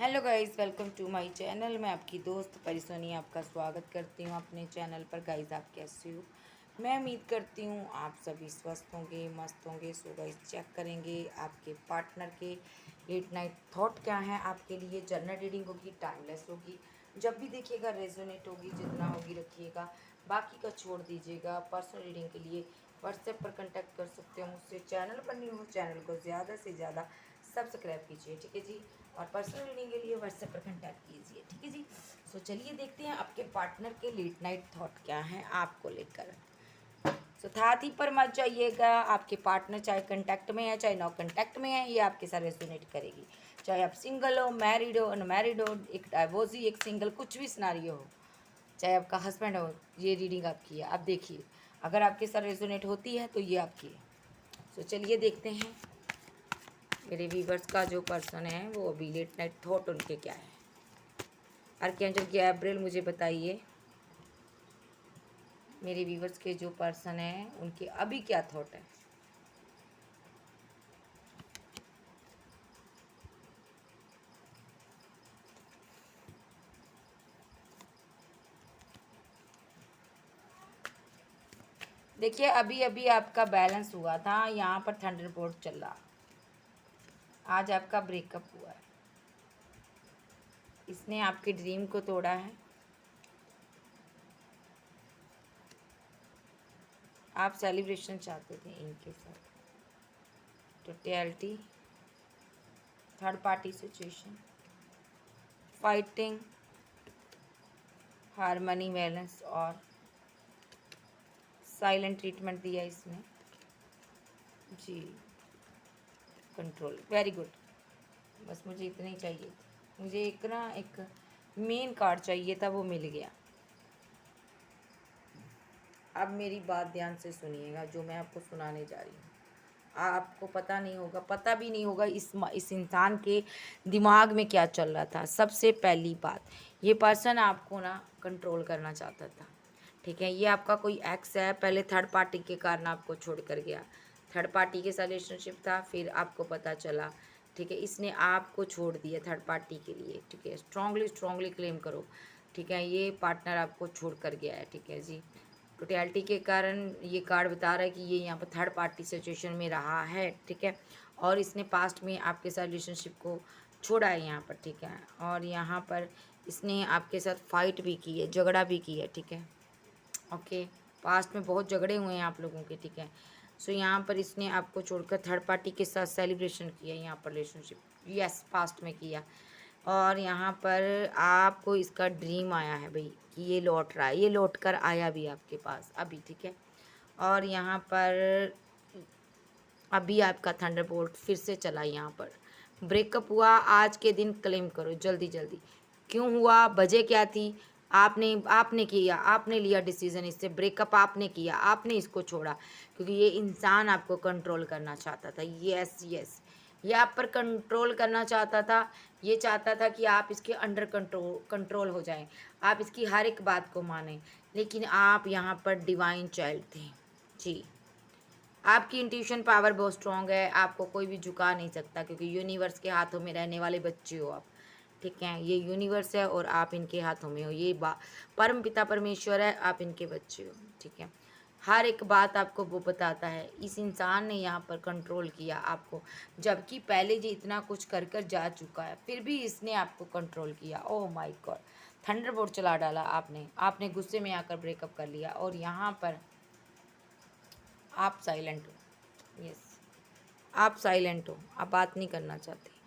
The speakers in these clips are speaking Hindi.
Hello guys, welcome to my channel. मैं आपकी दोस्त परिसोनी आपका स्वागत करती हूँ अपने चैनल पर। गाइस, आप कैसे हो? मैं उम्मीद करती हूँ आप सभी स्वस्थ होंगे, मस्त होंगे। सो गाइस, चेक करेंगे आपके पार्टनर के लेट नाइट थॉट क्या हैं आपके लिए। जनरल रीडिंग होगी, टाइमलेस होगी, जब भी देखिएगा रेजोनेट होगी, जितना होगी रखिएगा, बाकी का छोड़ दीजिएगा। पर्सनल रीडिंग के लिए व्हाट्सएप पर कांटेक्ट कर सकते हो मुझसे। चैनल पर न्यू हो, चैनल को ज़्यादा से ज़्यादा सब्सक्राइब कीजिए, ठीक है जी। और पर्सनल रीडिंग के लिए व्हाट्सएप पर कांटेक्ट कीजिए, ठीक है जी। सो चलिए देखते हैं आपके पार्टनर के लेट नाइट थॉट क्या हैं आपको लेकर। सो थाती पर मत जाइएगा। आपके पार्टनर चाहे कांटेक्ट में है, चाहे नॉ कांटेक्ट में है, ये आपके साथ रेजोनेट करेगी। चाहे आप सिंगल हो, मैरिड हो, अनमैरिड हो, एक डाइवोर्सी, एक सिंगल, कुछ भी सिनारियो हो, चाहे आपका हस्बैंड हो, ये रीडिंग आपकी है। आप देखिए, अगर आपके साथ रेजोनेट होती है तो ये आपकी है। सो चलिए देखते हैं मेरे व्यूवर्स का जो पर्सन है वो अभी लेट नाइट थॉट उनके क्या है। आर्कएंजल गैब्रिएल, मुझे बताइए मेरे व्यूवर्स के जो पर्सन है उनके अभी क्या थॉट है। देखिए, अभी अभी आपका बैलेंस हुआ था, यहाँ पर थंडरबोल्ट चल रहा। आज आपका ब्रेकअप हुआ है। इसने आपके ड्रीम को तोड़ा है। आप सेलिब्रेशन चाहते थे इनके साथ। Totality, third party situation, fighting, harmony, balance और साइलेंट ट्रीटमेंट दिया इसने जी। Control, very good. बस मुझे इतना ही चाहिए था। मुझे एक मेन कार्ड चाहिए था, वो मिल गया। अब मेरी बात ध्यान से सुनिएगा, जो मैं आपको सुनाने जा रही हूँ। आपको पता नहीं होगा, पता भी नहीं होगा इस इंसान के दिमाग में क्या चल रहा था। सबसे पहली बात, ये पर्सन आपको ना कंट्रोल करना चाहता था, ठीक है। ये आपका कोई एक्स है, पहले थर्ड पार्टी के कारण आपको छोड़ कर गया। थर्ड पार्टी के साथ रिलेशनशिप था, फिर आपको पता चला, ठीक है, इसने आपको छोड़ दिया थर्ड पार्टी के लिए, ठीक है। स्ट्रांगली स्ट्रांगली क्लेम करो, ठीक है। ये पार्टनर आपको छोड़ कर गया है, ठीक है जी। टोटलिटी के कारण ये कार्ड बता रहा है कि ये यहाँ पर थर्ड पार्टी सिचुएशन में रहा है, ठीक है। और इसने पास्ट में आपके साथ रिलेशनशिप को छोड़ा है यहाँ पर, ठीक है। और यहाँ पर इसने आपके साथ फाइट भी की है, झगड़ा भी की है, ठीक है। ओके, पास्ट में बहुत झगड़े हुए हैं आप लोगों के, ठीक है। सो यहाँ पर इसने आपको छोड़कर थर्ड पार्टी के साथ सेलिब्रेशन किया यहाँ पर रिलेशनशिप, यस, पास्ट में किया। और यहाँ पर आपको इसका ड्रीम आया है भाई कि ये लौट रहा है, ये लौट कर आया भी आपके पास अभी, ठीक है। और यहाँ पर अभी आपका थंडरबोल्ट फिर से चला। यहाँ पर ब्रेकअप हुआ, आज के दिन क्लेम करो जल्दी जल्दी। क्यों हुआ, वजह क्या थी? आपने आपने किया, आपने लिया डिसीजन, इससे ब्रेकअप आपने किया, आपने इसको छोड़ा क्योंकि ये इंसान आपको कंट्रोल करना चाहता था। यस यस, ये आप पर कंट्रोल करना चाहता था। ये चाहता था कि आप इसके अंडर कंट्रोल हो जाएं, आप इसकी हर एक बात को मानें। लेकिन आप यहाँ पर डिवाइन चाइल्ड थे जी। आपकी इंट्यूशन पावर बहुत स्ट्रॉन्ग है, आपको कोई भी झुका नहीं सकता क्योंकि यूनिवर्स के हाथों में रहने वाले बच्चे हो आप, ठीक है। ये यूनिवर्स है और आप इनके हाथों में हो। ये परम पिता परमेश्वर है, आप इनके बच्चे हो, ठीक है। हर एक बात आपको वो बताता है। इस इंसान ने यहाँ पर कंट्रोल किया आपको, जबकि पहले जी इतना कुछ कर कर जा चुका है, फिर भी इसने आपको कंट्रोल किया। ओह माय गॉड, थंडरबोल्ट चला डाला आपने, आपने गुस्से में आकर ब्रेकअप कर लिया। और यहाँ पर आप साइलेंट हो, यस, आप साइलेंट हो, आप बात नहीं करना चाहते।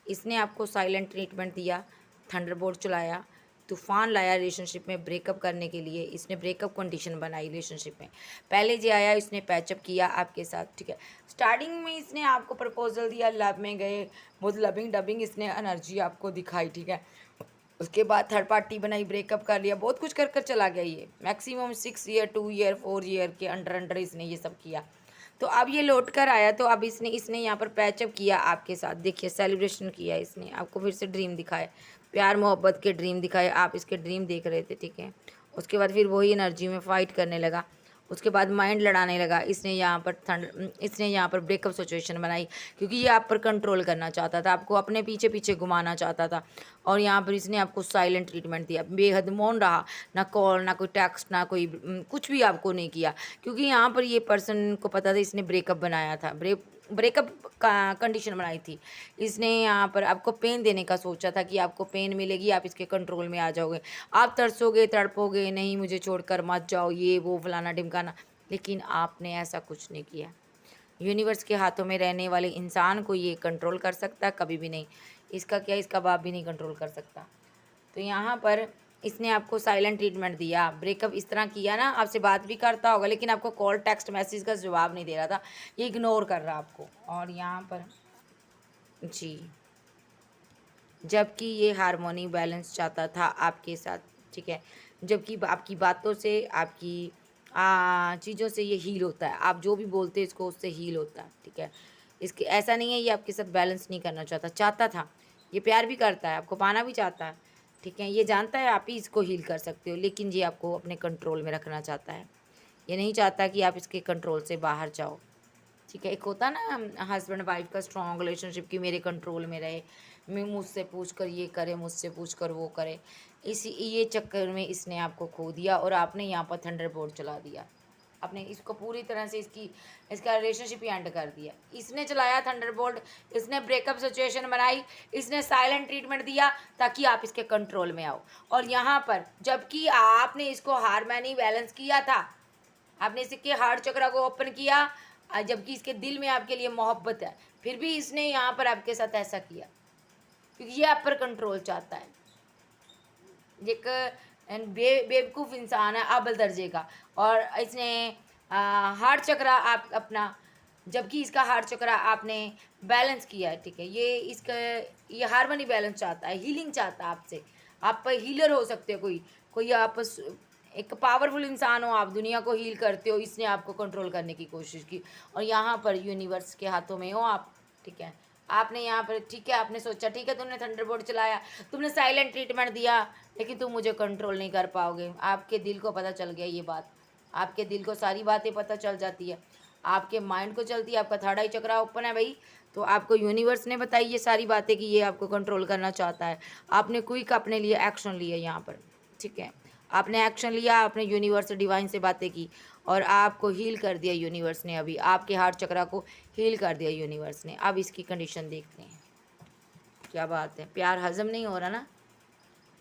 इसने आपको साइलेंट ट्रीटमेंट दिया, थंडरबोल्ट चलाया, तूफान लाया रिलेशनशिप में ब्रेकअप करने के लिए। इसने ब्रेकअप कंडीशन बनाई रिलेशनशिप में। पहले जो आया इसने पैचअप किया आपके साथ, ठीक है। स्टार्टिंग में इसने आपको प्रपोजल दिया, लव में गए, बहुत लविंग डबिंग इसने एनर्जी आपको दिखाई, ठीक है। उसके बाद थर्ड पार्टी बनाई, ब्रेकअप कर लिया, बहुत कुछ कर कर चला गया। ये मैक्सिमम 6 ईयर, 2 ईयर, 4 ईयर के अंडर अंडर इसने ये सब किया। तो अब ये लौट कर आया, तो अब इसने इसने यहाँ पर पैचअप किया आपके साथ। देखिए, सेलिब्रेशन किया इसने, आपको फिर से ड्रीम दिखाए, प्यार मोहब्बत के ड्रीम दिखाए। आप इसके ड्रीम देख रहे थे, ठीक है। उसके बाद फिर वही एनर्जी में फ़ाइट करने लगा उसके बाद माइंड लड़ाने लगा। इसने यहाँ पर ब्रेकअप सिचुएशन बनाई, क्योंकि ये आप पर कंट्रोल करना चाहता था, आपको अपने पीछे पीछे घुमाना चाहता था। और यहाँ पर इसने आपको साइलेंट ट्रीटमेंट दिया, बेहद मौन रहा, ना कॉल, ना कोई टेक्स्ट, ना कोई कुछ भी आपको नहीं किया, क्योंकि यहाँ पर ये पर्सन को पता था इसने ब्रेकअप बनाया था, ब्रेकअप का कंडीशन बनाई थी। इसने यहाँ पर आपको पेन देने का सोचा था कि आपको पेन मिलेगी, आप इसके कंट्रोल में आ जाओगे, आप तरसोगे, तड़पोगे, नहीं मुझे छोड़कर मत जाओ, ये वो फलाना ढिमकाना। लेकिन आपने ऐसा कुछ नहीं किया। यूनिवर्स के हाथों में रहने वाले इंसान को ये कंट्रोल कर सकता? कभी भी नहीं। इसका क्या, इसका बाप भी नहीं कंट्रोल कर सकता। तो यहाँ पर इसने आपको साइलेंट ट्रीटमेंट दिया, ब्रेकअप इस तरह किया ना, आपसे बात भी करता होगा लेकिन आपको कॉल, टेक्स्ट मैसेज का जवाब नहीं दे रहा था, ये इग्नोर कर रहा आपको। और यहाँ पर जी, जबकि ये हार्मोनी बैलेंस चाहता था आपके साथ, ठीक है, जबकि आपकी बातों से, आपकी चीज़ों से ये हील होता है, आप जो भी बोलते हैं इसको उससे हील होता है, ठीक है। इसके ऐसा नहीं है ये आपके साथ बैलेंस नहीं करना चाहता था, ये प्यार भी करता है, आपको पाना भी चाहता है, ठीक है, ये जानता है आप ही इसको हील कर सकते हो, लेकिन ये आपको अपने कंट्रोल में रखना चाहता है, ये नहीं चाहता कि आप इसके कंट्रोल से बाहर जाओ, ठीक है। एक होता ना हस्बैंड वाइफ का स्ट्रॉन्ग रिलेशनशिप कि मेरे कंट्रोल में रहे, मैं मुझसे पूछ कर ये करे, मुझसे पूछ कर वो करे, इसी ये चक्कर में इसने आपको खो दिया और आपने यहाँ पर थंडरबोल्ट चला दिया, आपने इसको पूरी तरह से इसका रिलेशनशिप ही एंड कर दिया। इसने चलाया थंडरबोल्ट, इसने ब्रेकअप सिचुएशन बनाई, इसने साइलेंट ट्रीटमेंट दिया ताकि आप इसके कंट्रोल में आओ। और यहाँ पर जबकि आपने इसको हार्मोनी बैलेंस किया था, आपने इसके हार्ट चक्र को ओपन किया, जबकि इसके दिल में आपके लिए मोहब्बत है, फिर भी इसने यहाँ पर आपके साथ ऐसा किया, क्योंकि ये आप पर कंट्रोल चाहता है। एक बेवकूफ़ इंसान है अव्वल दर्जे का, और इसने हार्ट चक्र आप अपना, जबकि इसका हार्ट चक्र आपने बैलेंस किया है, ठीक है, ये हार्मनी बैलेंस चाहता है, हीलिंग चाहता है आपसे, आप हीलर हो सकते हो, कोई आप एक पावरफुल इंसान हो, आप दुनिया को हील करते हो, इसने आपको कंट्रोल करने की कोशिश की, और यहाँ पर यूनिवर्स के हाथों में हो आप, ठीक है। आपने यहाँ पर, ठीक है, आपने सोचा ठीक है, तुमने थंडरबोल्ट चलाया, तुमने साइलेंट ट्रीटमेंट दिया, लेकिन तुम मुझे कंट्रोल नहीं कर पाओगे। आपके दिल को पता चल गया ये बात, आपके दिल को सारी बातें पता चल जाती है, आपके माइंड को चलती है, आपका थर्ड आई चक्रा ओपन है भाई, तो आपको यूनिवर्स ने बताई ये सारी बातें कि ये आपको कंट्रोल करना चाहता है। आपने क्विक अपने लिए एक्शन लिया यहाँ पर, ठीक है, आपने एक्शन लिया, आपने यूनिवर्स डिवाइन से बातें की और आपको हील कर दिया यूनिवर्स ने, अभी आपके हार्ट चक्रा को हील कर दिया यूनिवर्स ने। अब इसकी कंडीशन देखते हैं, क्या बात है, प्यार हजम नहीं हो रहा ना,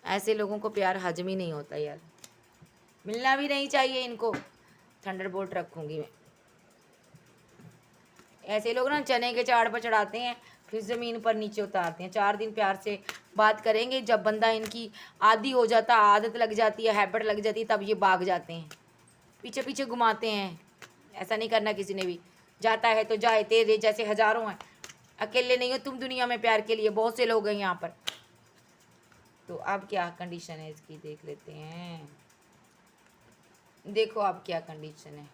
ऐसे लोगों को प्यार हजम ही नहीं होता यार, मिलना भी नहीं चाहिए इनको। थंडरबोल्ट रखूँगी मैं, ऐसे लोग ना चने के झाड़ पर चढ़ाते हैं, फिर ज़मीन पर नीचे उतारते हैं। 4 दिन प्यार से बात करेंगे, जब बंदा इनकी आदी हो जाता, आदत लग जाती है, हैबिट लग जाती है, तब ये भाग जाते हैं, पीछे पीछे घुमाते हैं। ऐसा नहीं करना किसी ने भी, जाता है तो जाए, तेरे जैसे हज़ारों हैं, अकेले नहीं हो तुम दुनिया में, प्यार के लिए बहुत से लोग हैं यहाँ पर। तो अब क्या कंडीशन है इसकी देख लेते हैं, देखो अब क्या कंडीशन है।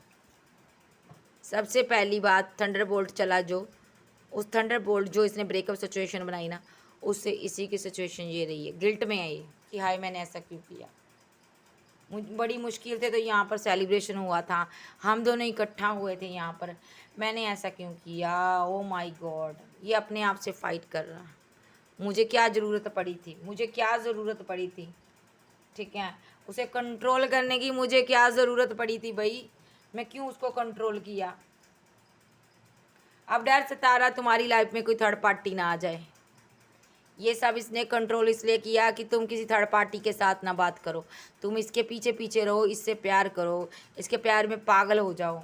सबसे पहली बात, थंडरबोल्ट चला जो, उस थंडरबोल्ट जो इसने ब्रेकअप सिचुएशन बनाई ना, उससे इसी की सिचुएशन ये रही है, गिल्ट में है ये कि हाय मैंने ऐसा क्यों किया, बड़ी मुश्किल थे तो यहाँ पर सेलिब्रेशन हुआ था, हम दोनों इकट्ठा हुए थे यहाँ पर, मैंने ऐसा क्यों किया, ओ माय गॉड, ये अपने आप से फाइट कर रहा, मुझे क्या ज़रूरत पड़ी थी, मुझे क्या ज़रूरत पड़ी थी, ठीक है, उसे कंट्रोल करने की मुझे क्या ज़रूरत पड़ी थी भाई, मैं क्यों उसको कंट्रोल किया। अब डर सता रहा तुम्हारी लाइफ में कोई थर्ड पार्टी ना आ जाए, ये सब इसने कंट्रोल इसलिए किया कि तुम किसी थर्ड पार्टी के साथ ना बात करो, तुम इसके पीछे पीछे रहो, इससे प्यार करो, इसके प्यार में पागल हो जाओ,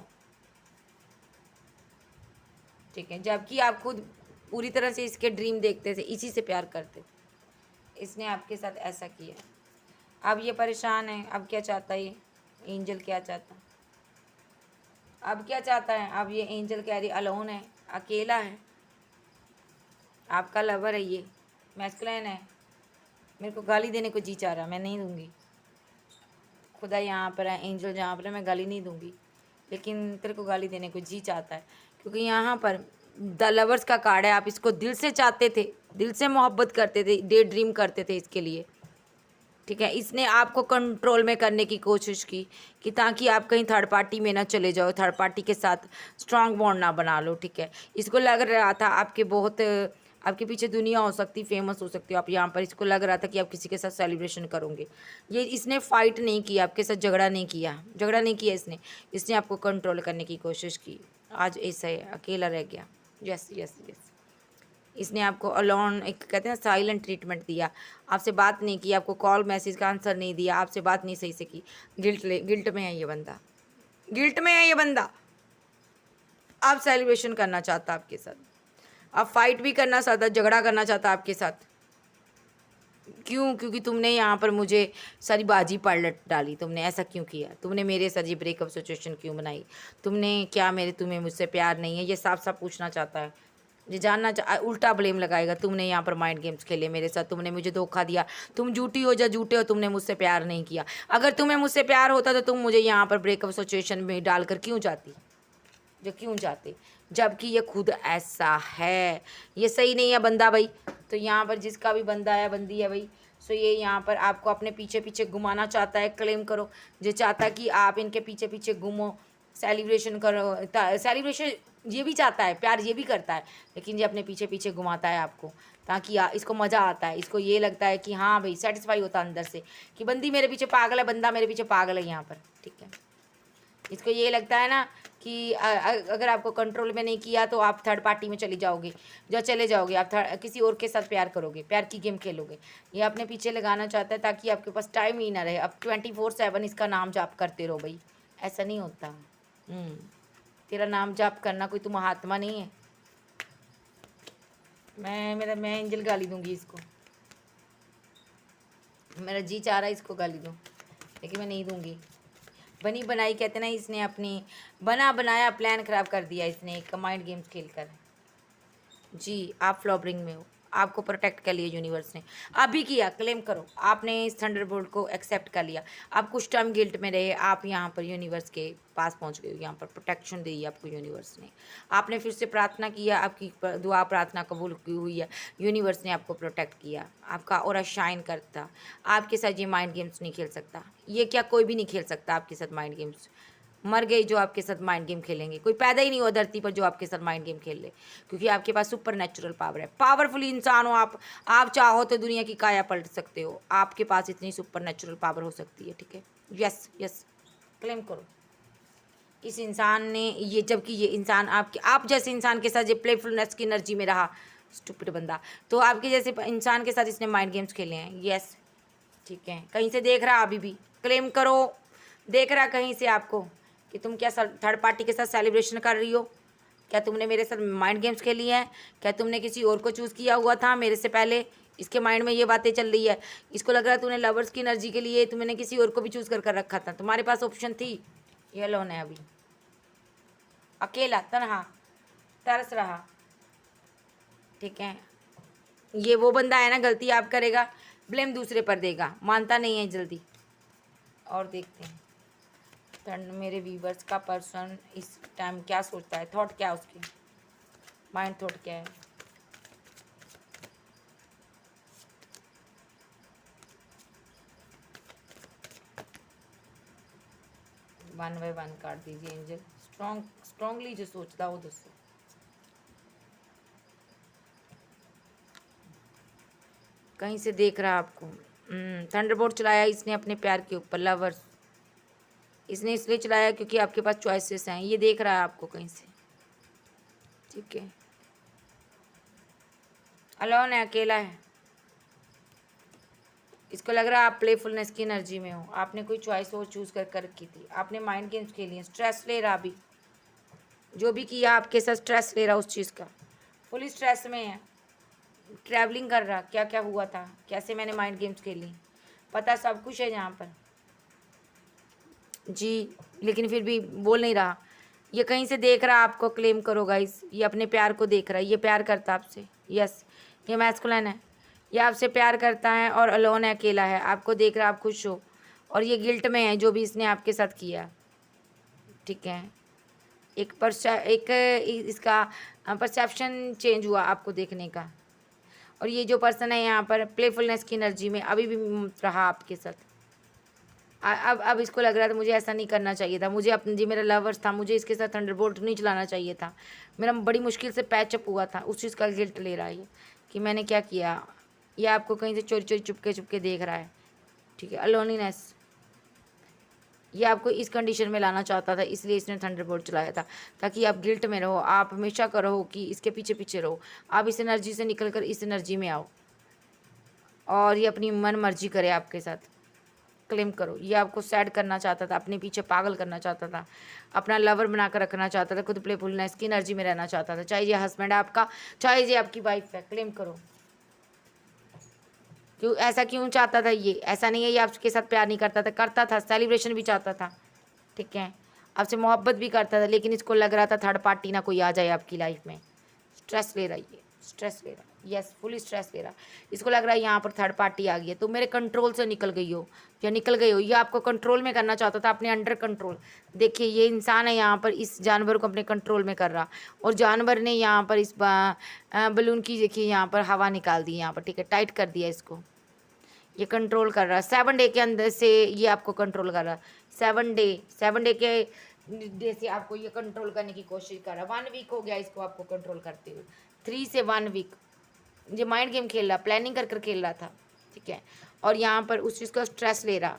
ठीक है, जबकि आप खुद पूरी तरह से इसके ड्रीम देखते थे, इसी से प्यार करते थे, इसने आपके साथ ऐसा किया। अब ये परेशान है, अब क्या चाहता है ये एंजल, क्या चाहता, अब क्या चाहता है, अब ये एंजल कह रही अलोन है, अकेला है, आपका लवर है, ये मैस्कुलिन है, मेरे को गाली देने को जी चाह रहा, मैं नहीं दूंगी, खुदा यहाँ पर है, एंजल जहाँ पर है, मैं गाली नहीं दूंगी, लेकिन तेरे को गाली देने को जी चाहता है, क्योंकि यहाँ पर द लवर्स का कार्ड है, आप इसको दिल से चाहते थे, दिल से मोहब्बत करते थे, डे ड्रीम करते थे इसके लिए, ठीक है। इसने आपको कंट्रोल में करने की कोशिश की कि ताकि आप कहीं थर्ड पार्टी में ना चले जाओ, थर्ड पार्टी के साथ स्ट्रांग बॉन्ड ना बना लो। ठीक है। इसको लग रहा था आपके बहुत आपके पीछे दुनिया हो सकती, फेमस हो सकती हो आप यहाँ पर। इसको लग रहा था कि आप किसी के साथ सेलिब्रेशन करोगे। ये इसने फाइट नहीं किया आपके साथ, झगड़ा नहीं किया, झगड़ा नहीं किया इसने आपको कंट्रोल करने की कोशिश की। आज ऐसा है, अकेला रह गया। Yes yes yes. इसने आपको अलोन, एक कहते हैं साइलेंट ट्रीटमेंट दिया, आपसे बात नहीं की, आपको कॉल मैसेज का आंसर नहीं दिया, आपसे बात नहीं सही से की। गिल्ट में है ये बंदा, गिल्ट में है ये बंदा। आप सेलिब्रेशन करना चाहता आपके साथ, आप फाइट भी करना चाहता, झगड़ा करना चाहता आपके साथ। क्यों? क्योंकि तुमने यहाँ पर मुझे सारी बाजी पलट डाली। तुमने ऐसा क्यों किया? तुमने मेरे साथ ये ब्रेकअप सिचुएशन क्यों बनाई? तुमने क्या तुम्हें मुझसे प्यार नहीं है? ये साफ साफ पूछना चाहता है, ये जानना उल्टा ब्लेम लगाएगा। तुमने यहाँ पर माइंड गेम्स खेले मेरे साथ, तुमने मुझे धोखा दिया। तुम झूठी हो या झूठे हो, तुमने मुझसे प्यार नहीं किया। अगर तुम्हें मुझसे प्यार होता तो तुम मुझे यहाँ पर ब्रेकअप सिचुएशन में डालकर क्यों जाती? क्यों जाते? जबकि ये खुद ऐसा है। ये सही नहीं है बंदा भाई। तो यहाँ पर जिसका भी बंदा है, बंदी है भाई, सो ये यहाँ पर आपको अपने पीछे पीछे घुमाना चाहता है। क्लेम करो, जो चाहता है कि आप इनके पीछे पीछे घूमो, सेलिब्रेशन करो। सेलिब्रेशन ये भी चाहता है, प्यार ये भी करता है, लेकिन ये अपने पीछे पीछे घुमाता है आपको, ताकि इसको मज़ा आता है। इसको ये लगता है कि हाँ भाई, सेटिस्फाई होता है अंदर से कि बंदी मेरे पीछे पागल है, बंदा मेरे पीछे पागल है यहाँ पर। ठीक है। इसको ये लगता है ना कि अगर आपको कंट्रोल में नहीं किया तो आप थर्ड पार्टी में चले जाओगे, आप किसी और के साथ प्यार करोगे, प्यार की गेम खेलोगे। ये अपने पीछे लगाना चाहता है ताकि आपके पास टाइम ही ना रहे। अब 24/7 इसका नाम जाप करते रहो भाई, ऐसा नहीं होता। तेरा नाम जाप करना कोई तुम महात्मा नहीं है। मैं एंजल गाली दूंगी इसको, मेरा जी चाह रहा है इसको गाली दूँ, लेकिन मैं नहीं दूंगी। बनी बनाई कहते ना, इसने अपनी बना बनाया प्लान खराब कर दिया इसने एक माइंड गेम्स खेलकर। जी, आप फ्लॉपरिंग में हो, आपको प्रोटेक्ट कर लिया यूनिवर्स ने। अभी किया, क्लेम करो, आपने इस थंडरबोल्ट को एक्सेप्ट कर लिया। आप कुछ टाइम गिल्ट में रहे, आप यहाँ पर यूनिवर्स के पास पहुँच गए हो। यहाँ पर प्रोटेक्शन दी आपको यूनिवर्स ने। आपने फिर से प्रार्थना किया, आपकी दुआ प्रार्थना कबूल की हुई है, यूनिवर्स ने आपको प्रोटेक्ट किया। आपका ऑरा शाइन करता, आपके साथ ये माइंड गेम्स नहीं खेल सकता। ये क्या, कोई भी नहीं खेल सकता आपके साथ माइंड गेम्स। मर गए जो आपके साथ माइंड गेम खेलेंगे। कोई पैदा ही नहीं हुआ धरती पर जो आपके साथ माइंड गेम खेल ले, क्योंकि आपके पास सुपर नेचुरल पावर है। पावरफुल इंसान हो आप चाहो तो दुनिया की काया पलट सकते हो। आपके पास इतनी सुपर नेचुरल पावर हो सकती है। ठीक है। यस यस, क्लेम करो। इस इंसान ने ये, जबकि ये इंसान आप जैसे इंसान के साथ ये प्लेफुलनेस की एनर्जी में रहा, स्टूपिड बंदा, तो आपके जैसे इंसान के साथ इसने माइंड गेम्स खेले हैं। यस, ठीक है। कहीं से देख रहा, अभी भी क्लेम करो, देख रहा कहीं से आपको कि तुम क्या थर्ड पार्टी के साथ सेलिब्रेशन कर रही हो। क्या तुमने मेरे साथ माइंड गेम्स खेली हैं? क्या तुमने किसी और को चूज़ किया हुआ था मेरे से पहले? इसके माइंड में ये बातें चल रही है। इसको लग रहा है तूने लवर्स की एनर्जी के लिए तुमने किसी और को भी चूज़ कर रखा था। तुम्हारे पास ऑप्शन थी। ये लोन है अभी अकेला, तनहा, तरस रहा। ठीक है। ये वो बंदा है ना, गलती आप करेगा, ब्लेम दूसरे पर देगा, मानता नहीं है जल्दी। और देखते हैं मेरे व्यूवर्स का पर्सन इस टाइम क्या सोचता है, थॉट क्या उसकी, माइंड थॉट क्या है। वन बाय वन काट दीजिए एंजल। स्ट्रॉन्गली जो सोचता हो दोस्तों। कहीं से देख रहा आपको। थंडरबोल्ट चलाया इसने अपने प्यार के ऊपर, लवर्स। इसने इसलिए चलाया क्योंकि आपके पास चॉइसेस हैं। ये देख रहा है आपको कहीं से। ठीक है। अलोन है, अकेला है। इसको लग रहा है आप प्लेफुलनेस की एनर्जी में हो। आपने कोई चॉइस और चूज़ कर रखी थी। आपने माइंड गेम्स खेली हैं। स्ट्रेस ले रहा, अभी जो भी किया आपके साथ स्ट्रेस ले रहा उस चीज़ का, फुल स्ट्रेस में है। ट्रैवलिंग कर रहा, क्या क्या हुआ था, कैसे मैंने माइंड गेम्स खेली, पता सब कुछ है यहाँ पर जी, लेकिन फिर भी बोल नहीं रहा। ये कहीं से देख रहा आपको, क्लेम करो गाइस। ये अपने प्यार को देख रहा है, ये प्यार करता है आपसे। यस, ये मैस्कुलिन है, ये आपसे प्यार करता है और अलोन है, अकेला है। आपको देख रहा, आप खुश हो, और ये गिल्ट में है जो भी इसने आपके साथ किया। ठीक है। इसका परसेप्शन चेंज हुआ आपको देखने का, और ये जो पर्सन है यहाँ पर प्लेफुलनेस की एनर्जी में अभी भी रहा आपके साथ। अब इसको लग रहा था मुझे ऐसा नहीं करना चाहिए था, मुझे अपने जी मेरा लवर्स था, मुझे इसके साथ थंडरबोल्ट नहीं चलाना चाहिए था, मेरा बड़ी मुश्किल से पैचअप हुआ था, उस चीज़ का गिल्ट ले रहा है ये कि मैंने क्या किया। ये आपको कहीं से चोरी चोरी चुपके चुपके देख रहा है, ठीक है। अलोनीनेस, ये आपको इस कंडीशन में लाना चाहता था, इसलिए इसने थंडरबोल्ट चलाया था, ताकि आप गिल्ट में रहो, आप हमेशा करो कि इसके पीछे पीछे रहो, आप इस एनर्जी से निकल कर इस एनर्जी में आओ और ये अपनी मन मर्जी करे आपके साथ, क्लेम करो। ये आपको सैड करना चाहता था, अपने पीछे पागल करना चाहता था, अपना लवर बनाकर रखना चाहता था, खुद प्लेफुलनेस की एनर्जी में रहना चाहता था, चाहे ये हस्बैंड है आपका, चाहे ये आपकी वाइफ है, क्लेम करो। क्यों ऐसा क्यों चाहता था ये? ऐसा नहीं है ये आपके साथ प्यार नहीं करता था, सेलिब्रेशन भी चाहता था, ठीक है, आपसे मोहब्बत भी करता था, लेकिन इसको लग रहा था थर्ड पार्टी ना कोई आ जाए आपकी लाइफ में। स्ट्रेस ले रहा है ये, स्ट्रेस ले रहा है, यस फुली स्ट्रेस ले रहा है। इसको लग रहा है यहाँ पर थर्ड पार्टी आ गई है, तो मेरे कंट्रोल से निकल गई हो या निकल गई हो, ये आपको कंट्रोल में करना चाहता था, अपने अंडर कंट्रोल। देखिए ये इंसान है यहाँ पर इस जानवर को अपने कंट्रोल में कर रहा, और जानवर ने यहाँ पर इस बलून की देखिए यहाँ पर हवा निकाल दी यहाँ पर, ठीक है, टाइट कर दिया इसको, ये कंट्रोल कर रहा है 7 डे के अंदर से, ये आपको कंट्रोल कर रहा है 7 डे के से आपको ये कंट्रोल करने की कोशिश कर रहा है। 1 वीक हो गया इसको आपको कंट्रोल करते हुए, 3 से 1 वीक ये माइंड गेम खेल रहा, प्लानिंग कर कर खेल रहा था, ठीक है, और यहाँ पर उस चीज़ का स्ट्रेस ले रहा,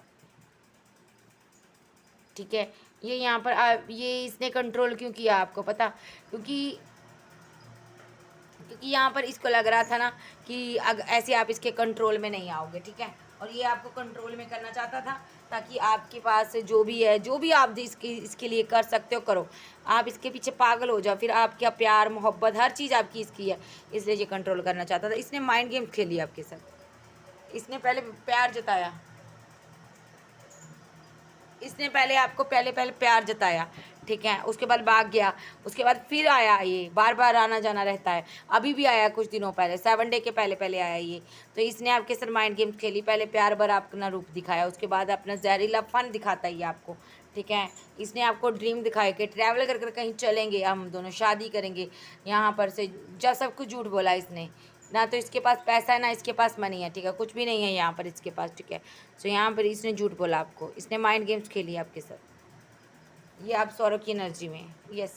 ठीक है। ये यहाँ पर ये इसने कंट्रोल क्यों किया आपको पता? क्योंकि यहाँ पर इसको लग रहा था ना कि ऐसे आप इसके कंट्रोल में नहीं आओगे, ठीक है, और ये आपको कंट्रोल में करना चाहता था, ताकि आपके पास जो भी है, जो भी आप इसके लिए कर सकते हो करो, आप इसके पीछे पागल हो जाओ, फिर आपका प्यार मोहब्बत हर चीज़ आपकी इसकी है, इसलिए ये कंट्रोल करना चाहता था। इसने माइंड गेम खेली आपके साथ, इसने पहले प्यार जताया, इसने पहले आपको पहले प्यार जताया, ठीक है, उसके बाद भाग गया, उसके बाद फिर आया, ये बार बार आना जाना रहता है, अभी भी आया कुछ दिनों पहले, 7 डे के पहले आया ये। तो इसने आपके साथ माइंड गेम खेली, पहले प्यार भरा अपना रूप दिखाया, उसके बाद अपना जहरीला फन दिखाता है ये आपको, ठीक है। इसने आपको ड्रीम दिखाया कि ट्रैवल कर कर कहीं चलेंगे हम दोनों, शादी करेंगे, यहाँ पर से जब सब कुछ झूठ बोला इसने, ना तो इसके पास पैसा है ना इसके पास मनी है, ठीक है, कुछ भी नहीं है यहाँ पर इसके पास, ठीक है। सो यहाँ पर इसने झूठ बोला आपको, इसने माइंड गेम्स खेली आपके साथ। ये आप सौरभ की एनर्जी में, यस,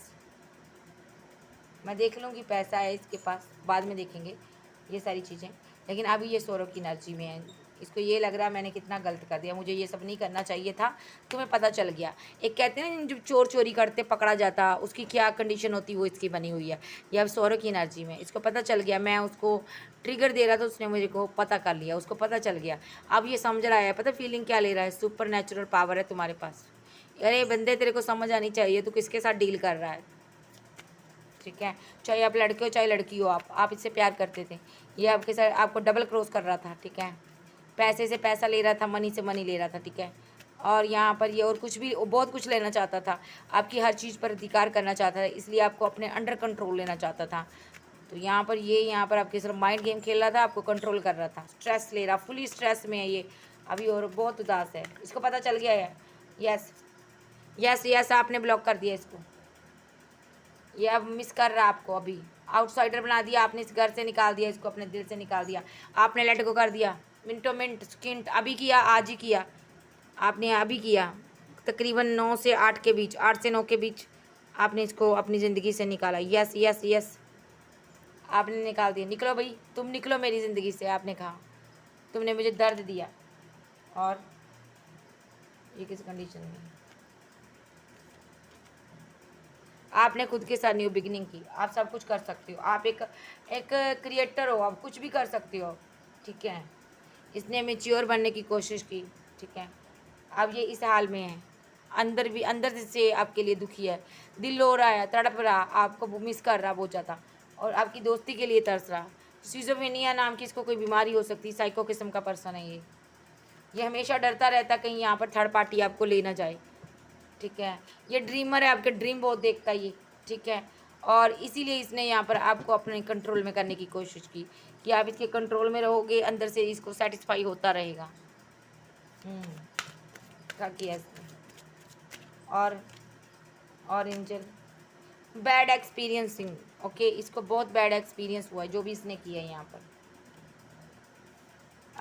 मैं देख लूँगी पैसा है इसके पास, बाद में देखेंगे ये सारी चीज़ें, लेकिन अभी ये सौरभ की एनर्जी में है। इसको ये लग रहा है मैंने कितना गलत कर दिया, मुझे ये सब नहीं करना चाहिए था, तुम्हें पता चल गया। एक कहते हैं ना जब चोर चोरी करते पकड़ा जाता, उसकी क्या कंडीशन होती वो इसकी बनी हुई है। ये अब सौरभ की एनर्जी में, इसको पता चल गया, मैं उसको ट्रिगर दे रहा था, उसने मुझे को पता कर लिया, उसको पता चल गया। अब ये समझ रहा है, पता फीलिंग क्या ले रहा है, सुपर नेचुरल पावर है तुम्हारे पास। अरे बंदे तेरे को समझ आनी चाहिए तू किसके साथ डील कर रहा है, ठीक है, चाहे आप लड़के हो चाहे लड़की हो, आप इससे प्यार करते थे, ये आपके साथ आपको डबल क्रॉस कर रहा था, ठीक है, पैसे से पैसा ले रहा था, मनी से मनी ले रहा था, ठीक है, और यहाँ पर ये और कुछ भी बहुत कुछ लेना चाहता था, आपकी हर चीज़ पर अधिकार करना चाहता था, इसलिए आपको अपने अंडर कंट्रोल लेना चाहता था। तो यहाँ पर ये यहाँ पर आपके सिर्फ माइंड गेम खेल रहा था, आपको कंट्रोल कर रहा था, स्ट्रेस ले रहा, फुली स्ट्रेस में है ये अभी, और बहुत उदास है, इसको पता चल गया है। यस यस यस, आपने ब्लॉक कर दिया इसको, ये अब मिस कर रहा आपको, अभी आउटसाइडर बना दिया आपने, इस घर से निकाल दिया इसको, अपने दिल से निकाल दिया आपने, लेट गो कर दिया, मिनटों मिनट सेकेंड अभी किया, आज ही किया आपने, अभी किया, तकरीबन 9 से 8 के बीच, 8 से 9 के बीच आपने इसको अपनी ज़िंदगी से निकाला। यस यस यस, आपने निकाल दिया, निकलो भाई तुम निकलो मेरी ज़िंदगी से, आपने कहा तुमने मुझे दर्द दिया, और ये किस कंडीशन में आपने खुद के साथ न्यू बिगिनिंग की, आप सब कुछ कर सकते हो, आप एक क्रिएटर हो, आप कुछ भी कर सकते हो, ठीक है। इसने मेच्योर बनने की कोशिश की, ठीक है, अब ये इस हाल में है, अंदर से आपके लिए दुखी है, दिल रो रहा है, तड़प रहा, आपको मिस कर रहा बहुत ज़्यादा, और आपकी दोस्ती के लिए तरस रहा। सिजोफ्रेनिया नाम की इसको कोई बीमारी हो सकती है, साइको किस्म का पर्सन है ये हमेशा डरता रहता कहीं यहाँ पर थर्ड पार्टी आपको ले ना जाए, ठीक है। ये ड्रीमर है, आपके ड्रीम बहुत देखता है ये, ठीक है, और इसीलिए इसने यहाँ पर आपको अपने कंट्रोल में करने की कोशिश की कि आप इसके कंट्रोल में रहोगे, अंदर से इसको सेटिस्फाई होता रहेगा। क्या किया इसने, और एंजल बैड एक्सपीरियंसिंग, ओके, इसको बहुत बैड एक्सपीरियंस हुआ है जो भी इसने किया है यहाँ पर,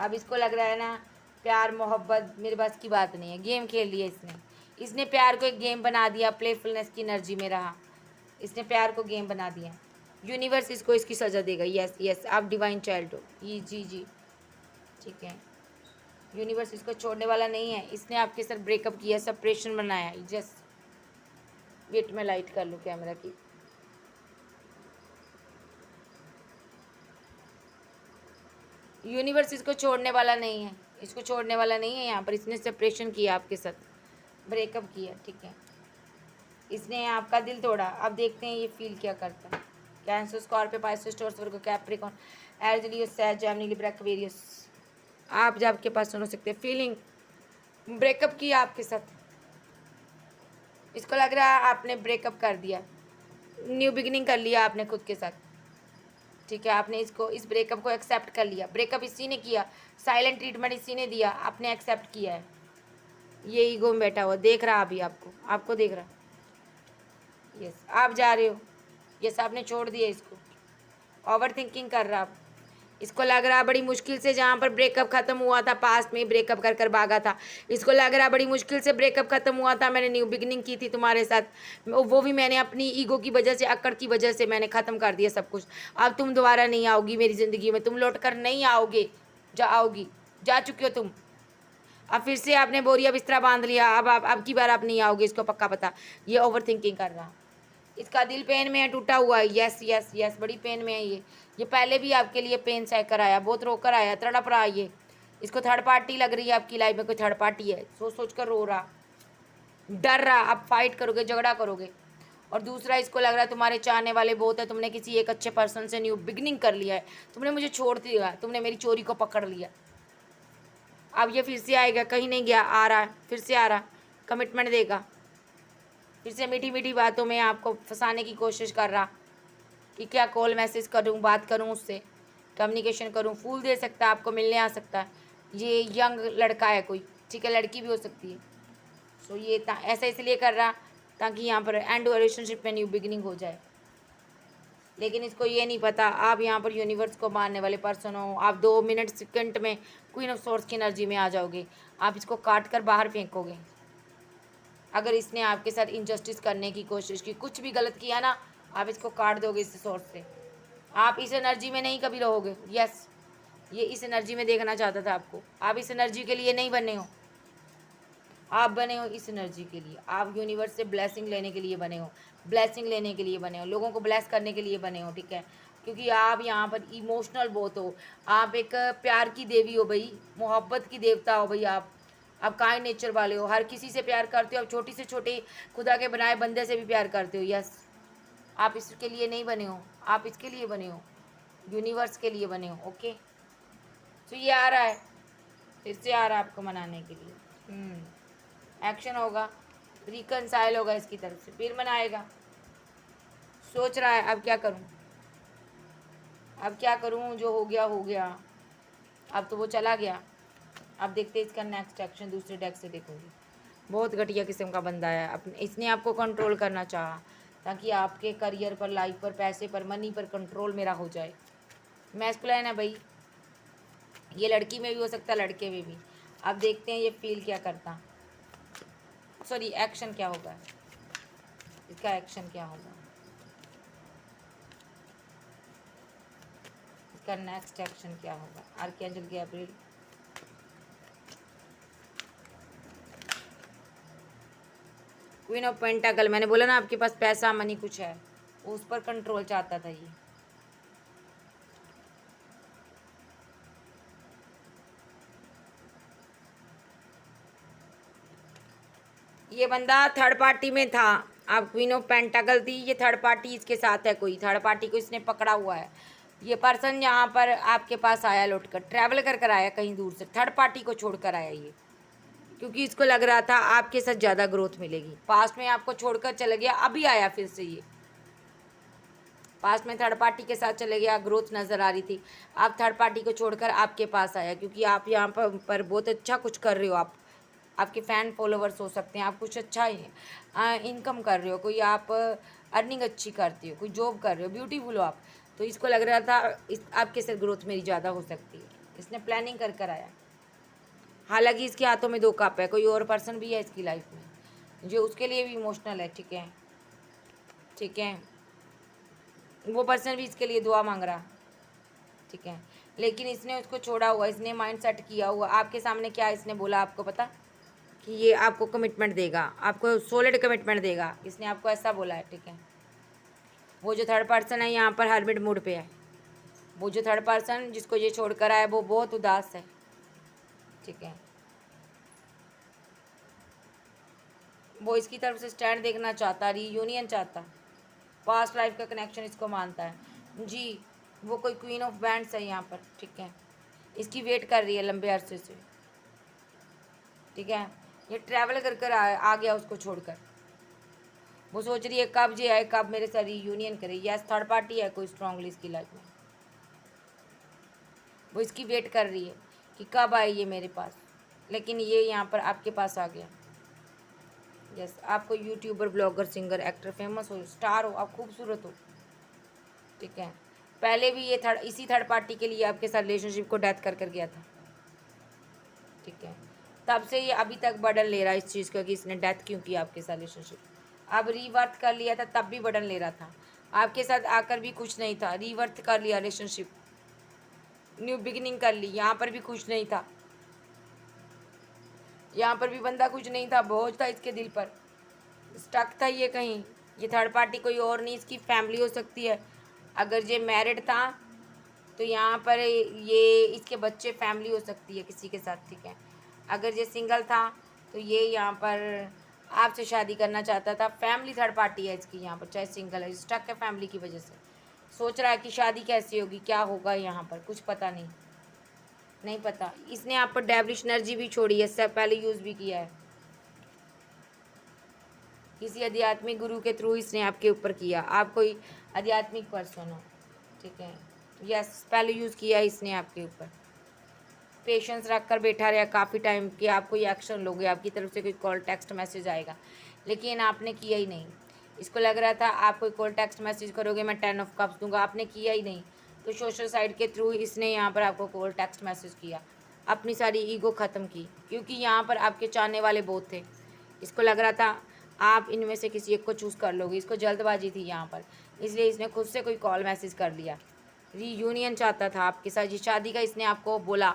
अब इसको लग रहा है ना प्यार मोहब्बत मेरे बस की बात नहीं है, गेम खेल लिया इसने। इसने प्यार को एक गेम बना दिया, प्लेफुलनेस की एनर्जी में रहा, इसने प्यार को गेम बना दिया। यूनिवर्स इसको इसकी सज़ा देगा। यस यस, आप डिवाइन चाइल्ड हो। ये जी जी ठीक है। यूनिवर्स इसको छोड़ने वाला नहीं है। इसने आपके साथ ब्रेकअप किया, सेपरेशन बनाया। जस्ट वेट में लाइट कर लूँ कैमरा की। यूनिवर्स इसको छोड़ने वाला नहीं है, इसको छोड़ने वाला नहीं है। यहाँ पर इसने सेपरेशन किया आपके साथ, ब्रेकअप किया, ठीक है। इसने आपका दिल तोड़ा। अब देखते हैं ये फील क्या करता है। Cancer, Scorpio, Pisces, Taurus, Virgo, Capricorn, Aries, Leo, Sag, Gemini, Libra, Aquarius. आप जब आपके पास सुन सकते हैं फीलिंग ब्रेकअप किया आपके साथ। इसको लग रहा है आपने ब्रेकअप कर दिया, न्यू बिगिनिंग कर लिया आपने खुद के साथ, ठीक है। आपने इसको इस ब्रेकअप को एक्सेप्ट कर लिया। ब्रेकअप इसी ने किया, साइलेंट ट्रीटमेंट इसी ने दिया, आपने एक्सेप्ट किया है। ये ईगो में बैठा हुआ देख रहा अभी आपको देख रहा। यस, आप जा रहे हो। यस, आपने छोड़ दिया इसको। ओवर थिंकिंग कर रहा आप। इसको लग रहा बड़ी मुश्किल से जहाँ पर ब्रेकअप ख़त्म हुआ था, पास्ट में ब्रेकअप कर कर भागा था। इसको लग रहा बड़ी मुश्किल से ब्रेकअप ख़त्म हुआ था, मैंने न्यू बिगनिंग की थी तुम्हारे साथ, वो भी मैंने अपनी ईगो की वजह से, अक्कड़ की वजह से मैंने ख़त्म कर दिया सब कुछ। अब तुम दोबारा नहीं आओगी मेरी ज़िंदगी में, तुम लौट कर नहीं आओगे, जा चुके हो तुम। अब फिर से आपने बोरिया बिस्तरा बांध लिया, अब की बार आप नहीं आओगे, इसको पक्का पता। ये ओवर थिंकिंग कर रहा। इसका दिल पेन में है, टूटा हुआ है। यस यस यस, बड़ी पेन में है ये पहले भी आपके लिए पेन सह कर आया, बहुत रो कर आया, तड़प रहा ये। इसको थर्ड पार्टी लग रही है आपकी लाइफ में, कोई थर्ड पार्टी है, सोच सोच कर रो रहा, डर रहा। अब फाइट करोगे, झगड़ा करोगे। और दूसरा, इसको लग रहा है तुम्हारे चाहने वाले बहुत है, तुमने किसी एक अच्छे पर्सन से न्यू बिगनिंग कर लिया है, तुमने मुझे छोड़ दिया, तुमने मेरी चोरी को पकड़ लिया। अब ये फिर से आएगा, कहीं नहीं गया, आ रहा है, फिर से आ रहा, कमिटमेंट देगा। फिर से मीठी मीठी बातों में आपको फंसाने की कोशिश कर रहा कि क्या कॉल मैसेज करूं, बात करूं उससे, कम्युनिकेशन करूं, फूल दे सकता है, आपको मिलने आ सकता है। ये यंग लड़का है कोई, ठीक है, लड़की भी हो सकती है। सो ये ऐसा इसलिए कर रहा ताकि यहाँ पर एंड रिलेशनशिप में न्यू बिगिनिंग हो जाए। लेकिन इसको ये नहीं पता आप यहाँ पर यूनिवर्स को मानने वाले पर्सन हो। आप 2 मिनट सेकंड में क्वीन ऑफ सोर्स की एनर्जी में आ जाओगे। आप इसको काट कर बाहर फेंकोगे। अगर इसने आपके साथ इनजस्टिस करने की कोशिश की, कुछ भी गलत किया ना, आप इसको काट दोगे इस सोर्स से। आप इस एनर्जी में नहीं कभी रहोगे। यस, ये इस एनर्जी में देखना चाहता था आपको। आप इस एनर्जी के लिए नहीं बने हो, आप बने हो इस एनर्जी के लिए। आप यूनिवर्स से ब्लेसिंग लेने के लिए बने हो, ब्लेसिंग लेने के लिए बने हो, लोगों को ब्लेस करने के लिए बने हो, ठीक है। क्योंकि आप यहाँ पर इमोशनल बहुत हो। आप एक प्यार की देवी हो भाई, मोहब्बत की देवता हो भाई। आप काइंड नेचर वाले हो, हर किसी से प्यार करते हो। आप छोटी से छोटे खुदा के बनाए बंदे से भी प्यार करते हो। यस, आप इसके लिए नहीं बने हो, आप इसके लिए बने हो, यूनिवर्स के लिए बने हो। ओके, तो ये आ रहा है, फिर से आ रहा है आपको मनाने के लिए। एक्शन होगा, रिकनसाइल होगा इसकी तरफ से, फिर मनाएगा। सोच रहा है अब क्या करूं, अब क्या करूं, जो हो गया हो गया, अब तो वो चला गया। अब देखते हैं इसका नेक्स्ट एक्शन, दूसरे डेक से देखूंगी। बहुत घटिया किस्म का बंदा है। अपने इसने आपको कंट्रोल करना चाहा ताकि आपके करियर पर, लाइफ पर, पैसे पर, मनी पर कंट्रोल मेरा हो जाए। मैस्कुलाइन है भाई, ये लड़की में भी हो सकता है, लड़के में भी। अब देखते हैं ये फील क्या करता, सॉरी एक्शन क्या होगा, इसका एक्शन क्या होगा, इसका नेक्स्ट एक्शन क्या होगा। आर्कएंजल गैब्रिएल, क्वीन ऑफ पेंटाकल, मैंने बोला ना आपके पास पैसा मनी कुछ है, उस पर कंट्रोल चाहता था ये बंदा थर्ड पार्टी में था। आप क्वीन ऑफ पेंटाकल थी, ये थर्ड पार्टी इसके साथ है, कोई थर्ड पार्टी को इसने पकड़ा हुआ है। ये पर्सन यहाँ पर आपके पास आया, लौट कर ट्रैवल कर कर आया कहीं दूर से, थर्ड पार्टी को छोड़ कर आया ये, क्योंकि इसको लग रहा था आपके साथ ज़्यादा ग्रोथ मिलेगी। पास्ट में आपको छोड़कर चला गया, अभी आया फिर से ये। पास्ट में थर्ड पार्टी के साथ चले गया, ग्रोथ नज़र आ रही थी। आप थर्ड पार्टी को छोड़कर आपके पास आया, क्योंकि आप यहाँ पर बहुत अच्छा कुछ कर रहे हो। आप, आपके फ़ैन फॉलोवर्स हो सकते हैं, आप कुछ अच्छा इनकम कर रहे हो, कोई आप अर्निंग अच्छी करते हो, कोई जॉब कर रहे हो, ब्यूटीफुल हो आप। तो इसको लग रहा था आपके साथ ग्रोथ मेरी ज़्यादा हो सकती है, इसने प्लानिंग कर कर आया। हालांकि इसके हाथों में 2 कप है, कोई और पर्सन भी है इसकी लाइफ में जो उसके लिए भी इमोशनल है। ठीक है, ठीक है, वो पर्सन भी इसके लिए दुआ मांग रहा। ठीक है, लेकिन इसने उसको छोड़ा हुआ, इसने माइंड सेट किया हुआ। आपके सामने क्या इसने बोला आपको पता, कि ये आपको कमिटमेंट देगा, आपको सॉलिड कमिटमेंट देगा, इसने आपको ऐसा बोला है। ठीक है, वो जो थर्ड पर्सन है यहाँ पर हर्मिट मूड पे है। वो जो थर्ड पर्सन जिसको ये छोड़ कर आया वो बहुत उदास है। ठीक है, वो इसकी तरफ से स्टैंड देखना चाहता, रीयूनियन चाहता, पास्ट लाइफ का कनेक्शन इसको मानता है जी। वो कोई क्वीन ऑफ बैंड्स है यहाँ पर। ठीक है, इसकी वेट कर रही है लंबे अरसे से। ठीक है, ये ट्रैवल कर कर आ गया उसको छोड़कर। वो सोच रही है कब ये आए, कब मेरे साथ रीयूनियन करे। यस, थर्ड पार्टी है कोई स्ट्रांगली इसकी लाइफ में। वो इसकी वेट कर रही है कि कब आए ये मेरे पास, लेकिन ये यहाँ पर आपके पास आ गया। यस, आप कोई YouTuber, blogger, singer, actor, famous हो, स्टार हो, आप खूबसूरत हो। ठीक है, पहले भी ये इसी थर्ड पार्टी के लिए आपके साथ रिलेशनशिप को डेथ कर कर गया था। ठीक है, तब से ये अभी तक बर्डन ले रहा है इस चीज़ का कि इसने डेथ क्यों किया आपके साथ रिलेशनशिप। अब रीवर्थ कर लिया था तब भी बर्डन ले रहा था, आपके साथ आकर भी कुछ नहीं था, रीवर्थ कर लिया रिलेशनशिप, न्यू बिगिनिंग कर ली, यहाँ पर भी कुछ नहीं था, यहाँ पर भी बंदा कुछ नहीं था, बोझ था इसके दिल पर, स्टक था ये कहीं। ये थर्ड पार्टी कोई और नहीं, इसकी फैमिली हो सकती है। अगर ये मैरिड था तो यहाँ पर ये इसके बच्चे, फैमिली हो सकती है किसी के साथ। ठीक है, अगर ये सिंगल था तो ये यहाँ पर आपसे शादी करना चाहता था, फैमिली थर्ड पार्टी है इसकी यहाँ पर, चाहे सिंगल है, स्टक है फैमिली की वजह से, सोच रहा है कि शादी कैसी होगी, क्या होगा यहाँ पर, कुछ पता नहीं, नहीं पता। इसने आप पर डेविलिश एनर्जी भी छोड़ी है, इससे पहले यूज़ भी किया है, किसी आध्यात्मिक गुरु के थ्रू इसने आपके ऊपर किया, आप कोई आध्यात्मिक पर्सन हो। ठीक है, यस, पहले यूज़ किया है इसने आपके ऊपर, पेशेंस रख कर बैठा रहा काफ़ी टाइम कि आप कोई एक्शन लोगे, आपकी तरफ से कोई कॉल टेक्स्ट मैसेज आएगा, लेकिन आपने किया ही नहीं। इसको लग रहा था आप कोई कॉल टेक्स्ट मैसेज करोगे मैं 10 ऑफ कप्स दूंगा, आपने किया ही नहीं। तो सोशल साइट के थ्रू इसने यहाँ पर आपको कॉल टेक्स्ट मैसेज किया, अपनी सारी ईगो ख़त्म की, क्योंकि यहाँ पर आपके चाहने वाले बहुत थे। इसको लग रहा था आप इनमें से किसी एक को चूज़ कर लोगे, इसको जल्दबाजी थी यहाँ पर, इसलिए इसने खुद से कोई कॉल मैसेज कर लिया, रीयूनियन चाहता था आपके साथ। ये शादी का इसने आपको बोला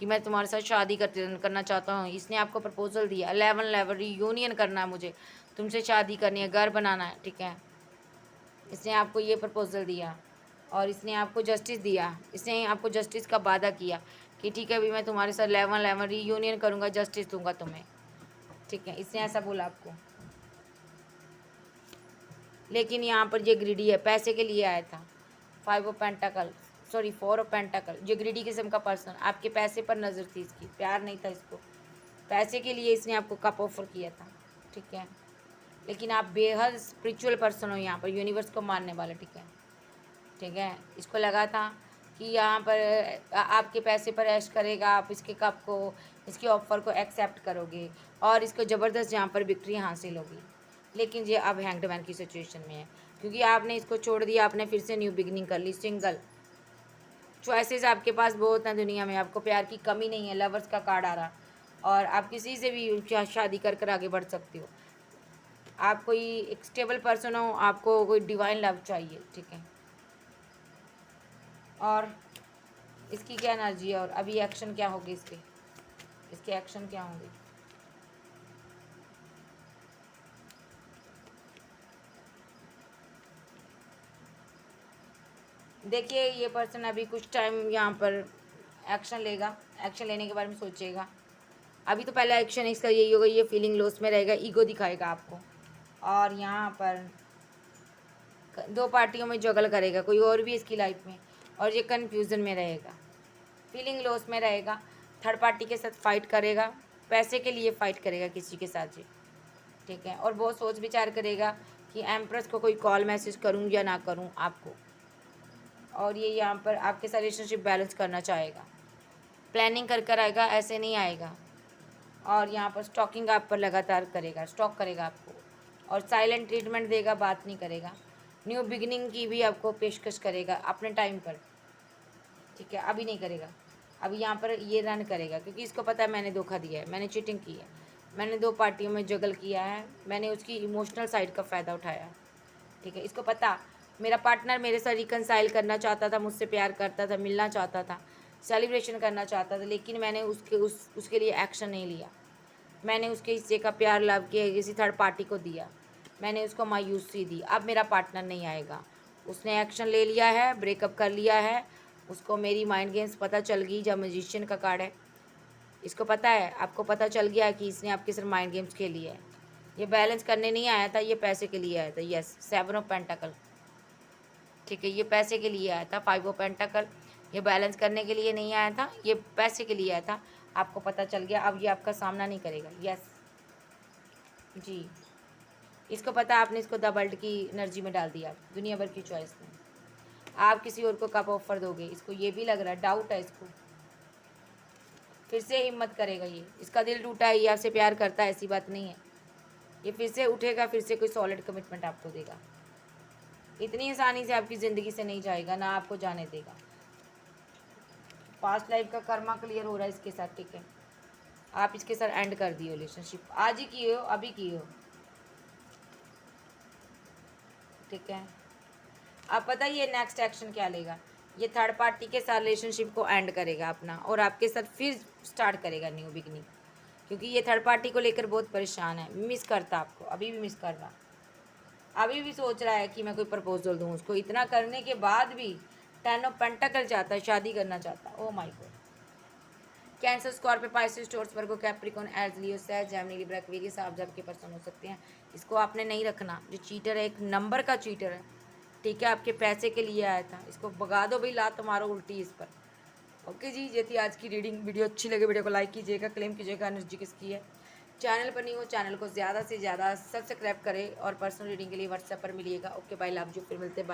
कि मैं तुम्हारे साथ शादी करना चाहता हूँ, इसने आपको प्रपोजल दिया, 11 लेवल रीयूनियन करना है मुझे, तुमसे शादी करनी है, घर बनाना है। ठीक है, इसने आपको ये प्रपोजल दिया और इसने आपको जस्टिस दिया, इसने आपको जस्टिस का वादा किया कि ठीक है अभी मैं तुम्हारे साथ 11 रीयूनियन करूँगा, जस्टिस दूंगा तुम्हें। ठीक है, इसने ऐसा बोला आपको, लेकिन यहाँ पर ये ग्रीडी है, पैसे के लिए आया था। 5 ऑफ पेंटाकल, सॉरी 4 ऑफ पेंटाकल, जो ग्रीडी किस्म का पर्सन, आपके पैसे पर नज़र थी इसकी, प्यार नहीं था इसको, पैसे के लिए इसने आपको कप ऑफर किया था। ठीक है, लेकिन आप बेहद स्पिरिचुअल पर्सन हो यहाँ पर, यूनिवर्स को मानने वाले। ठीक है, ठीक है, इसको लगा था कि यहाँ पर आपके पैसे पर ऐश करेगा, आप इसके कप को, इसके ऑफ़र को एक्सेप्ट करोगे और इसको ज़बरदस्त यहाँ पर विक्ट्री हासिल होगी। लेकिन ये अब हैंग्ड मैन की सिचुएशन में है, क्योंकि आपने इसको छोड़ दिया, आपने फिर से न्यू बिगनिंग कर ली, सिंगल। चॉइसेस आपके पास बहुत हैं दुनिया में, आपको प्यार की कमी नहीं है, लवर्स का कार्ड आ रहा, और आप किसी से भी शादी कर कर आगे बढ़ सकते हो। आप कोई एक स्टेबल पर्सन हो, आपको कोई डिवाइन लव चाहिए। ठीक है, और इसकी क्या एनर्जी है और अभी एक्शन क्या होगी इसके एक्शन क्या होंगे। देखिए, ये पर्सन अभी कुछ टाइम यहाँ पर एक्शन लेगा, एक्शन लेने के बारे में सोचेगा। अभी तो पहला एक्शन इसका यही होगा, ये फीलिंग लॉस में रहेगा, ईगो दिखाएगा आपको, और यहाँ पर 2 पार्टियों में जगल करेगा, कोई और भी इसकी लाइफ में, और ये कन्फ्यूज़न में रहेगा, फीलिंग लॉस में रहेगा, थर्ड पार्टी के साथ फाइट करेगा, पैसे के लिए फ़ाइट करेगा किसी के साथ जी। ठीक है, और बहुत सोच विचार करेगा कि एम्प्रेस को कोई कॉल मैसेज करूँ या ना करूँ आपको, और ये यहाँ पर आपके साथ रिलेशनशिप बैलेंस करना चाहेगा, प्लानिंग कर कर आएगा, ऐसे नहीं आएगा, और यहाँ पर स्टॉकिंग आप पर लगातार करेगा, स्टॉक करेगा आपको, और साइलेंट ट्रीटमेंट देगा, बात नहीं करेगा, न्यू बिगिनिंग की भी आपको पेशकश करेगा अपने टाइम पर। ठीक है, अभी नहीं करेगा, अब यहाँ पर ये रन करेगा क्योंकि इसको पता है मैंने धोखा दिया है, मैंने चीटिंग की है, मैंने 2 पार्टियों में जगल किया है, मैंने उसकी इमोशनल साइड का फ़ायदा उठाया। ठीक है, इसको पता मेरा पार्टनर मेरे साथ रिकनसाइल करना चाहता था, मुझसे प्यार करता था, मिलना चाहता था, सेलिब्रेशन करना चाहता था, लेकिन मैंने उसके लिए एक्शन नहीं लिया। मैंने उसके हिस्से का प्यार लव के किसी थर्ड पार्टी को दिया, मैंने उसको मायूसी दी। अब मेरा पार्टनर नहीं आएगा, उसने एक्शन ले लिया है, ब्रेकअप कर लिया है, उसको मेरी माइंड गेम्स पता चल गई। जब मैजिशियन का कार्ड है, इसको पता है, आपको पता चल गया है कि इसने आपके साथ माइंड गेम्स खेली है। ये बैलेंस करने नहीं आया था, ये पैसे के लिए आया था। Yes, 7 of pentacle. ठीक है, ये पैसे के लिए आया था। 5 ऑफ पेंटाकल, ये बैलेंस करने के लिए नहीं आया था, ये पैसे के लिए आया था। आपको पता चल गया, अब ये आपका सामना नहीं करेगा। यस जी, इसको पता आपने इसको द वर्ल्ड की एनर्जी में डाल दिया, दुनिया भर की चॉइस में। आप किसी और को कब ऑफर दोगे, इसको ये भी लग रहा है, डाउट है इसको। फिर से हिम्मत करेगा ये, इसका दिल टूटा है, ये आपसे प्यार करता है, ऐसी बात नहीं है। ये फिर से उठेगा, फिर से कोई सॉलिड कमिटमेंट आपको देगा। इतनी आसानी से आपकी ज़िंदगी से नहीं जाएगा, ना आपको जाने देगा। पास्ट लाइफ का कर्मा क्लियर हो रहा है इसके साथ। ठीक है, आप इसके साथ एंड कर दिए रिलेशनशिप, आज ही किए हो, अभी किए हो। ठीक है, अब पता ही ये नेक्स्ट एक्शन क्या लेगा। ये थर्ड पार्टी के साथ रिलेशनशिप को एंड करेगा अपना, और आपके साथ फिर स्टार्ट करेगा न्यू बिगनिंग, क्योंकि ये थर्ड पार्टी को लेकर बहुत परेशान है, मिस करता आपको, अभी भी मिस कर रहा, अभी भी सोच रहा है कि मैं कोई प्रपोजल दूँ उसको। इतना करने के बाद भी 10 ऑफ पेंटाकल चाहता है, शादी करना चाहता है। Oh my god. Cancer, Scorpio, Pisces, Taurus, Virgo, Capricorn, Aries, Leo, Sag, Gemini, Libra, Aquarius, आप जब के पर्सन हो सकते हैं। इसको आपने नहीं रखना, जो चीटर है, एक नंबर का चीटर है। ठीक है, आपके पैसे के लिए आया था, इसको भगा दो भाई, लात मारो उल्टी इस पर। ओके जी, ये थी आज की रीडिंग। वीडियो अच्छी लगे वीडियो को लाइक कीजिएगा, क्लेम कीजिएगा एनर्जी किसकी है। चैनल पर नहीं हो, चैनल को ज़्यादा से ज़्यादा सब्सक्राइब करें, और पर्सनल रीडिंग के लिए व्हाट्सएप पर मिलिएगा। ओके बाय, लव यू, फिर मिलते हैं।